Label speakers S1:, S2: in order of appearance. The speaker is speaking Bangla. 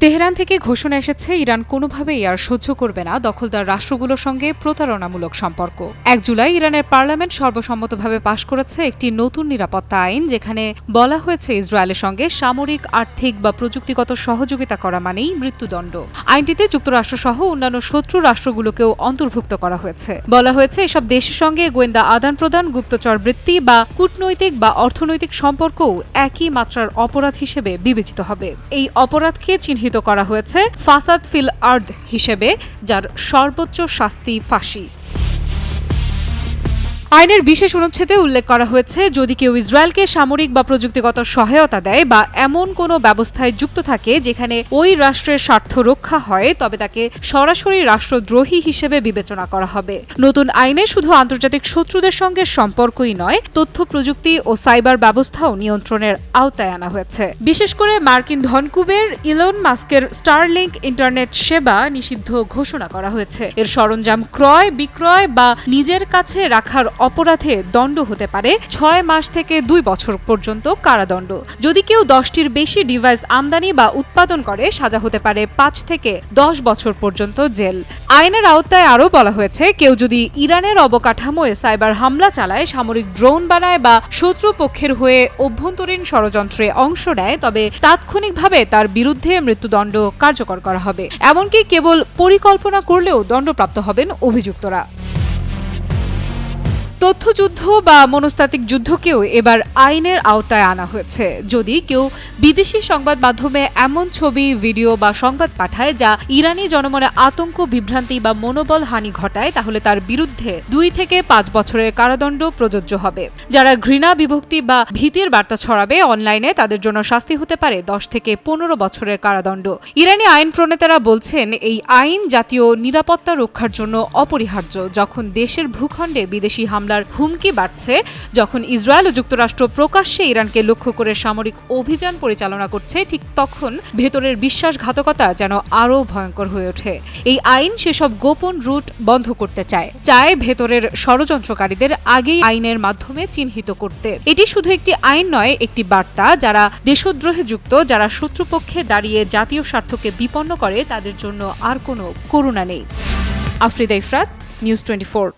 S1: তেহরান থেকে ঘোষণা এসেছে ইরান কোনোভাবেই আর সহ্য করবে না দখলদার রাষ্ট্রগুলোর সঙ্গে প্রতারণামূলক সম্পর্ক। ১ জুলাই ইরানের পার্লামেন্ট সর্বসম্মতভাবে পাশ করেছে একটি নতুন নিরাপত্তা আইন, যেখানে বলা হয়েছে ইসরায়েলের সঙ্গে সামরিক, আর্থিক বা প্রযুক্তিগত সহযোগিতা করা মানেই মৃত্যুদণ্ড। আইনটিতে যুক্তরাষ্ট্রসহ অন্যান্য শত্রু রাষ্ট্রগুলোকেও অন্তর্ভুক্ত করা হয়েছে। বলা হয়েছে এসব দেশের সঙ্গে গোয়েন্দা আদান প্রদান, গুপ্তচর বৃত্তি বা কূটনৈতিক বা অর্থনৈতিক সম্পর্কও একই মাত্রার অপরাধ হিসেবে বিবেচিত হবে। এই অপরাধকে চিহ্নিত করা হয়েছে ফাসাদ ফিল আর্দ হিসেবে, যার সর্বোচ্চ শাস্তি ফাঁসি। আইনের বিশেষ অনুচ্ছেদে উল্লেখ করা হয়েছে, যদি কেউ ইসরায়েলকে সামরিক বা প্রযুক্তিগত সহায়তা দেয় বা এমন কোনো ব্যবস্থায় যুক্ত থাকে যেখানে ওই রাষ্ট্রের স্বার্থ রক্ষা হয়, তবে তাকে সরাসরি রাষ্ট্রদ্রোহী হিসেবে বিবেচনা করা হবে। নতুন আইনে শুধু আন্তর্জাতিক শত্রুদের সঙ্গে সম্পর্কই নয়, তথ্য প্রযুক্তি ও সাইবার ব্যবস্থাও নিয়ন্ত্রণের আওতায় আনা হয়েছে। বিশেষ করে মার্কিন ধনকুবের ইলন মাস্কের স্টারলিংক ইন্টারনেট সেবা নিষিদ্ধ ঘোষণা করা হয়েছে। এর সরঞ্জাম ক্রয়, বিক্রয় বা নিজের কাছে রাখার অপরাধে দণ্ড হতে পারে ৬ মাস থেকে ২ বছর পর্যন্ত কারাদণ্ড। যদি কেউ ১০টির বেশি ডিভাইস আমদানি বা উৎপাদন করে, সাজা হতে পারে ৫ থেকে ১০ বছর পর্যন্ত জেল। আইনের আওতায় আরও বলা হয়েছে, কেউ যদি ইরানের অবকাঠামোয় সাইবার হামলা চালায়, সামরিক ড্রোন বানায় বা শত্রুপক্ষের হয়ে অভ্যন্তরীণ ষড়যন্ত্রে অংশ নেয়, তবে তাৎক্ষণিকভাবে তার বিরুদ্ধে মৃত্যুদণ্ড কার্যকর করা হবে। এমনকি কেবল পরিকল্পনা করলেও দণ্ডপ্রাপ্ত হবেন অভিযুক্তরা। তথ্যযুদ্ধ বা মনস্তাত্ত্বিক যুদ্ধকেও এবার আইনের আওতায় আনা হয়েছে। যদি কেউ বিদেশি সংবাদ মাধ্যমে এমন ছবি, ভিডিও বা সংবাদ পাঠায় যা ইরানি জনমনে আতঙ্ক, বিভ্রান্তি বা মনোবল হানি ঘটায়, তাহলে তার বিরুদ্ধে ২ থেকে ৫ বছরের কারাদণ্ড প্রযোজ্য হবে। যারা ঘৃণা, বিভক্তি বা ভীতির বার্তা ছড়াবে অনলাইনে, তাদের জন্য শাস্তি হতে পারে ১০ থেকে ১৫ বছরের কারাদণ্ড। ইরানি আইন প্রণেতারা বলছেন, এই আইন জাতীয় নিরাপত্তা রক্ষার জন্য অপরিহার্য। যখন দেশের ভূখণ্ডে বিদেশি হামলার হুমকি বাড়ছে, যখন ইসরায়েল ও যুক্তরাষ্ট্র প্রকাশ্যে ইরানকে লক্ষ্য করে সামরিক অভিযান পরিচালনা করছে, ঠিক তখন ভেতরের বিশ্বাসঘাতকতা যেন আরও ভয়ঙ্কর হয়ে ওঠে। এই আইন সেসব গোপন রুট বন্ধ করতে চায় ভেতরের ষড়যন্ত্রকারীদের আগেই আইনের মাধ্যমে চিহ্নিত করতে। এটি শুধু একটি আইন নয়, একটি বার্তা। যারা দেশদ্রোহে যুক্ত, যারা শত্রুপক্ষে দাঁড়িয়ে জাতীয় স্বার্থকে বিপন্ন করে, তাদের জন্য আর কোনো করুণা নেই। আফরিদা ইফরাত, নিউজ 24।